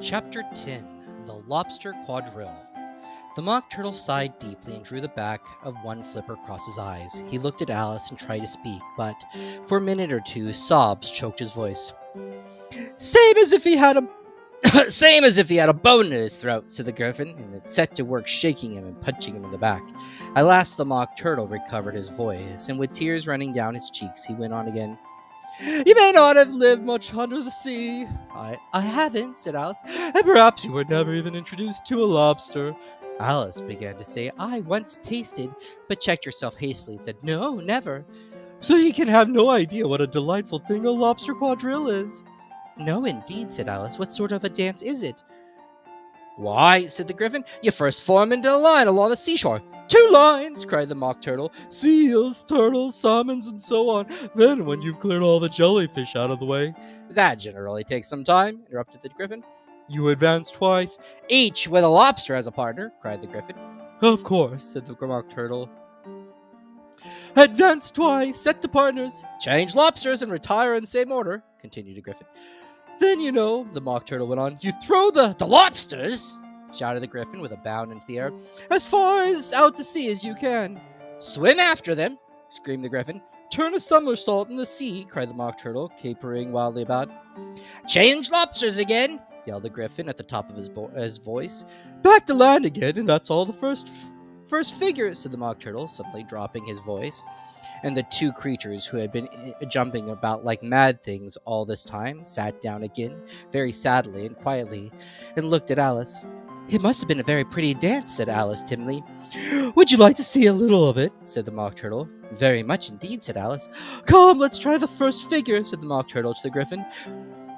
Chapter 10 The Lobster Quadrille. The Mock Turtle sighed deeply and drew the back of one flipper across his eyes. He looked at Alice and tried to speak, but for a minute or two, sobs choked his voice. Same as if he had a bone in his throat, said the Gryphon, and it set to work shaking him and punching him in the back. At last the Mock Turtle recovered his voice, and with tears running down his cheeks, he went on again. You may not have lived much under the sea. I haven't, said Alice, and perhaps you were never even introduced to a lobster. Alice began to say, I once tasted, but checked herself hastily and said, No, never. So you can have no idea what a delightful thing a lobster quadrille is. No, indeed, said Alice. What sort of a dance is it? Why, said the Gryphon, you first form into a line along the seashore. 2 lines, cried the Mock Turtle. Seals, turtles, salmons, and so on. Then when you've cleared all the jellyfish out of the way. That generally takes some time, interrupted the Gryphon. You advance twice, each with a lobster as a partner, cried the Gryphon. Of course, said the Mock Turtle. Advance twice, set the partners, change lobsters, and retire in the same order, continued the Gryphon. Then, you know, the Mock Turtle went on, you throw the lobsters, shouted the Gryphon with a bound into the air, as far as out to sea as you can. Swim after them, screamed the Gryphon. Turn a somersault in the sea, cried the Mock Turtle, capering wildly about. Change lobsters again, yelled the Gryphon at the top of his voice. Back to land again, and that's all the first figure, said the Mock Turtle, suddenly dropping his voice. And the 2 creatures who had been jumping about like mad things all this time sat down again, very sadly and quietly, and looked at Alice. It must have been a very pretty dance, said Alice timidly. Would you like to see a little of it? Said the Mock Turtle. Very much indeed, said Alice. Come, let's try the first figure, said the Mock Turtle to the Gryphon.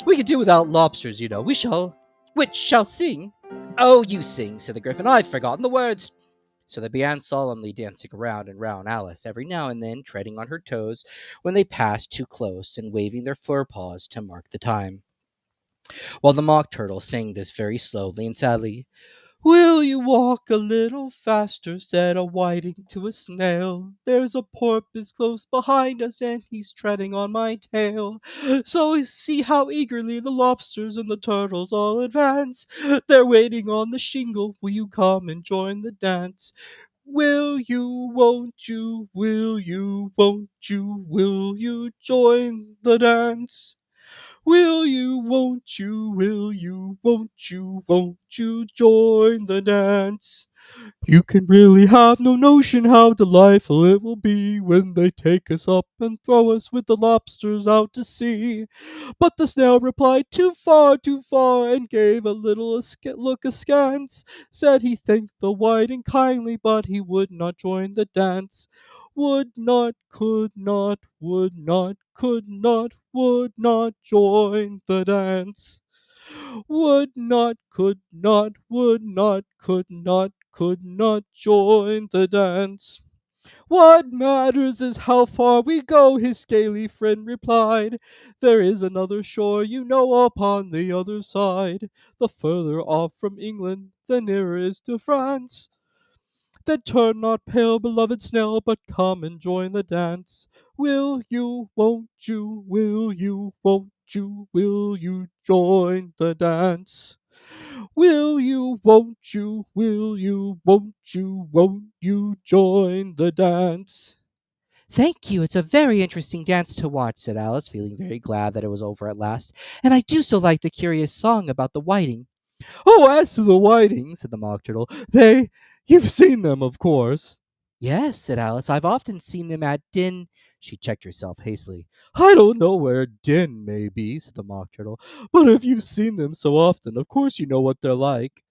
We can do without lobsters, you know. Which shall sing? Oh, you sing, said the Gryphon. I've forgotten the words. So they began solemnly dancing round and round Alice, every now and then treading on her toes when they passed too close, and waving their forepaws to mark the time. While the Mock Turtle sang this very slowly and sadly. Will you walk a little faster, said a whiting to a snail. There's a porpoise close behind us, and he's treading on my tail. So see how eagerly the lobsters and the turtles all advance. They're waiting on the shingle. Will you come and join the dance? Will you, won't you, will you, won't you join the dance? Will you, won't you join the dance? You can really have no notion how delightful it will be when they take us up and throw us with the lobsters out to sea. But the snail replied, too far, and gave a little look askance. Said he thanked the whiting kindly, but he would not join the dance. Would not, could not, would not, could not, would not join the dance. Would not, could not, would not, could not join the dance. What matters is how far we go, his scaly friend replied. There is another shore, you know, upon the other side. The further off from England, the nearer is to France. Then turn not pale, beloved snail, but come and join the dance. Will you, won't you, will you, won't you, will you join the dance? Will you, won't you, won't you join the dance? Thank you. It's a very interesting dance to watch, said Alice, feeling very glad that it was over at last. And I do so like the curious song about the whiting. Oh, as to the whitings, said the Mock Turtle, you've seen them, of course. Yes, said Alice, I've often seen them at Din. She checked herself hastily. I don't know where Din may be, said the Mock Turtle, but if you've seen them so often, of course you know what they're like.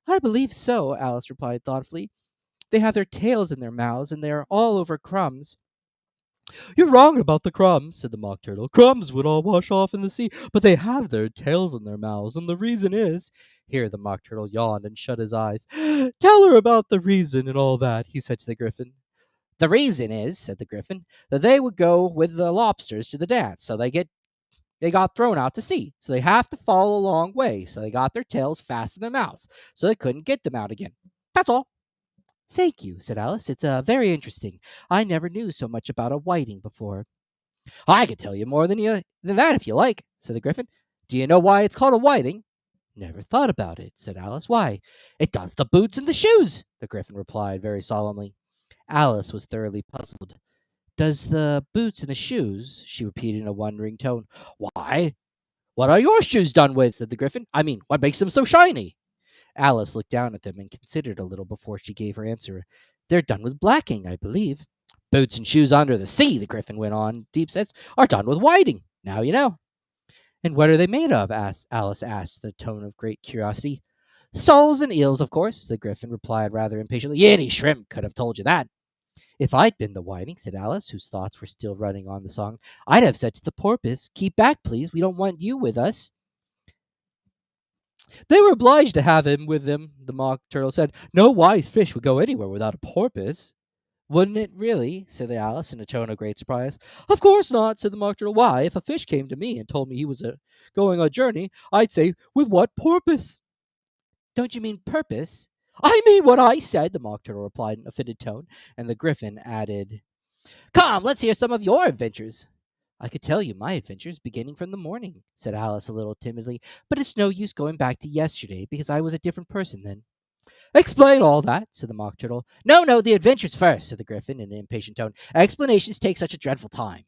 I believe so, Alice replied thoughtfully. They have their tails in their mouths, and they are all over crumbs. You're wrong about the crumbs, said the Mock Turtle. Crumbs would all wash off in the sea, but they have their tails in their mouths, and the reason is— Here the Mock Turtle yawned and shut his eyes. Tell her about the reason and all that, he said to the Gryphon. The reason is, said the Gryphon, that they would go with the lobsters to the dance, so they got thrown out to sea, so they have to fall a long way, so they got their tails fast in their mouths, so they couldn't get them out again. That's all. Thank you, said Alice. It's very interesting. I never knew so much about a whiting before. I could tell you more than that if you like, said the Gryphon. Do you know why it's called a whiting? Never thought about it, said Alice. Why? It does the boots and the shoes, the Gryphon replied very solemnly. Alice was thoroughly puzzled. Does the boots and the shoes? She repeated in a wondering tone. Why? What are your shoes done with? Said the Gryphon. I mean, what makes them so shiny? Alice looked down at them and considered a little before she gave her answer. They're done with blacking, I believe. Boots and shoes under the sea, the Gryphon went on, deep sets, are done with whiting. Now you know. And what are they made of? Alice asked in a tone of great curiosity. Soles and eels, of course, the Gryphon replied rather impatiently. Any shrimp could have told you that. If I'd been the whiting, said Alice, whose thoughts were still running on the song, I'd have said to the porpoise, keep back, please. We don't want you with us. They were obliged to have him with them, the Mock Turtle said. No wise fish would go anywhere without a porpoise. Wouldn't it really? Said the Alice in a tone of great surprise. Of course not, said the Mock Turtle. Why, if a fish came to me and told me he was going on a journey, I'd say, with what purpose? Don't you mean purpose? I mean what I said, the Mock Turtle replied in a offended tone, and the Gryphon added, Come, let's hear some of your adventures. I could tell you my adventures beginning from the morning, said Alice a little timidly, but it's no use going back to yesterday because I was a different person then. Explain all that, said the Mock Turtle. No, no, the adventures first, said the Gryphon in an impatient tone. Explanations take such a dreadful time.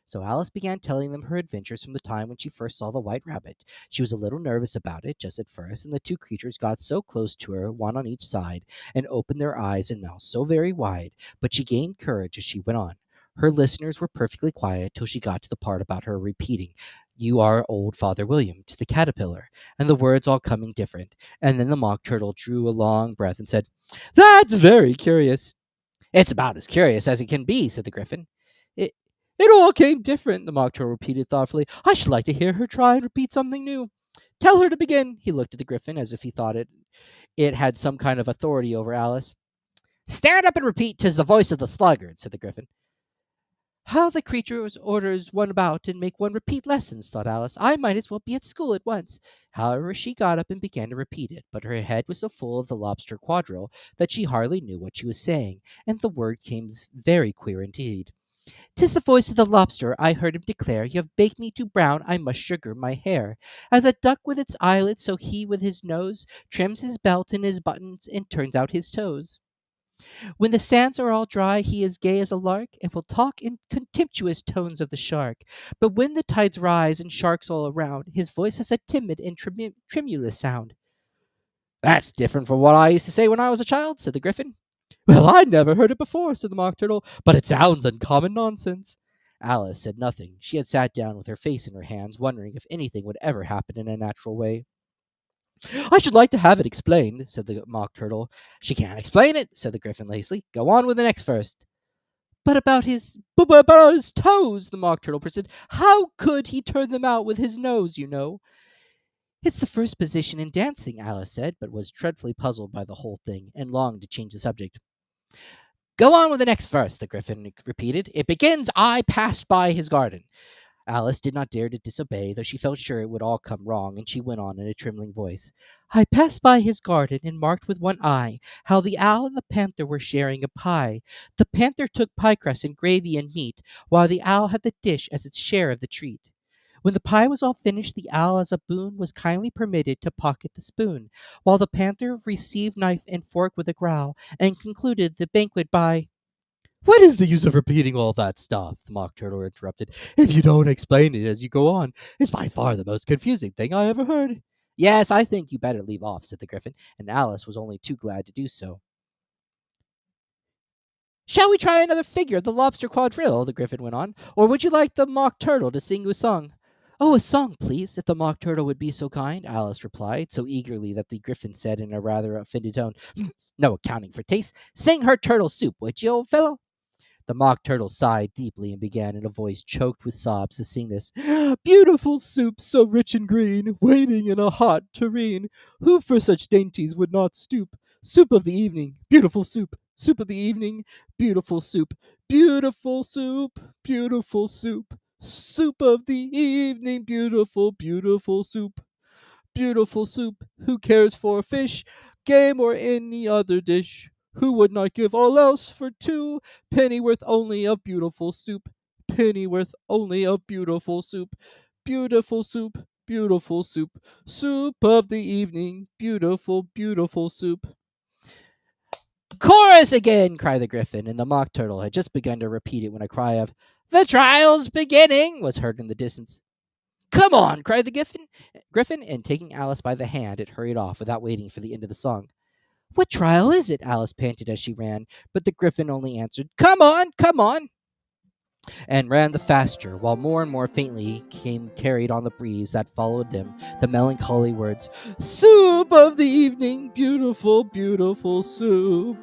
So Alice began telling them her adventures from the time when she first saw the White Rabbit. She was a little nervous about it just at first, and the two creatures got so close to her, one on each side, and opened their eyes and mouths so very wide, but she gained courage as she went on. Her listeners were perfectly quiet till she got to the part about her repeating, You are old Father William, to the caterpillar, and the words all coming different, and then the Mock Turtle drew a long breath and said, That's very curious. It's about as curious as it can be, said the Gryphon. It, it all came different, the Mock Turtle repeated thoughtfully. I should like to hear her try and repeat something new. Tell her to begin. He looked at the Gryphon as if he thought it had some kind of authority over Alice. Stand up and repeat, 'tis the voice of the sluggard, said the Gryphon. How the creatures orders one about and make one repeat lessons, thought Alice. I might as well be at school at once. However, she got up and began to repeat it, but her head was so full of the Lobster Quadrille that she hardly knew what she was saying, and the word came very queer indeed. "'Tis the voice of the lobster, I heard him declare, You have baked me too brown, I must sugar my hair. As a duck with its eyelids, so he with his nose Trims his belt and his buttons and turns out his toes. When the sands are all dry, he is gay as a lark, and will talk in contemptuous tones of the shark. But when the tides rise and sharks all around, his voice has a timid and tremulous sound." "That's different from what I used to say when I was a child," said the Gryphon. "Well, I never heard it before," said the Mock Turtle, "but it sounds uncommon nonsense." Alice said nothing. She had sat down with her face in her hands, wondering if anything would ever happen in a natural way. "I should like to have it explained," said the Mock Turtle. "She can't explain it," said the Gryphon lazily. "Go on with the next verse." "But about his toes," the Mock Turtle persisted. "How could he turn them out with his nose, you know?" "It's the first position in dancing," Alice said, but was dreadfully puzzled by the whole thing, and longed to change the subject. "Go on with the next verse," the Gryphon repeated. "It begins, I passed by his garden." Alice did not dare to disobey, though she felt sure it would all come wrong, and she went on in a trembling voice. "I passed by his garden and marked with one eye how the owl and the panther were sharing a pie. The panther took pie crust and gravy and meat, while the owl had the dish as its share of the treat. When the pie was all finished, the owl as a boon was kindly permitted to pocket the spoon, while the panther received knife and fork with a growl, and concluded the banquet by— "What is the use of repeating all that stuff?" the Mock Turtle interrupted. "If you don't explain it as you go on, it's by far the most confusing thing I ever heard." "Yes, I think you better leave off," said the Gryphon, and Alice was only too glad to do so. "Shall we try another figure of the Lobster Quadrille?" the Gryphon went on. "Or would you like the Mock Turtle to sing you a song?" "Oh, a song, please, if the Mock Turtle would be so kind," Alice replied, so eagerly that the Gryphon said in a rather offended tone, "No accounting for taste. Sing her turtle soup, would you, old fellow?" The Mock Turtle sighed deeply and began in a voice choked with sobs to sing this. "Beautiful soup, so rich and green, waiting in a hot tureen. Who for such dainties would not stoop? Soup of the evening, beautiful soup. Soup of the evening, beautiful soup. Beautiful soup, beautiful soup. Soup of the evening, beautiful, beautiful soup. Beautiful soup. Who cares for fish, game, or any other dish? Who would not give all else for two? Pennyworth only of beautiful soup. Pennyworth only of beautiful soup. Beautiful soup. beautiful soup. Soup of the evening, beautiful, beautiful soup. Chorus again, cried the Gryphon, and the Mock Turtle had just begun to repeat it when a cry of, "The trial's beginning!" was heard in the distance. "Come on!" cried the Gryphon, and taking Alice by the hand, it hurried off without waiting for the end of the song. "What trial is it?" Alice panted as she ran, but the Gryphon only answered, "Come on, come on!" and ran the faster, while more and more faintly came carried on the breeze that followed them the melancholy words, "Soup of the evening, beautiful, beautiful soup."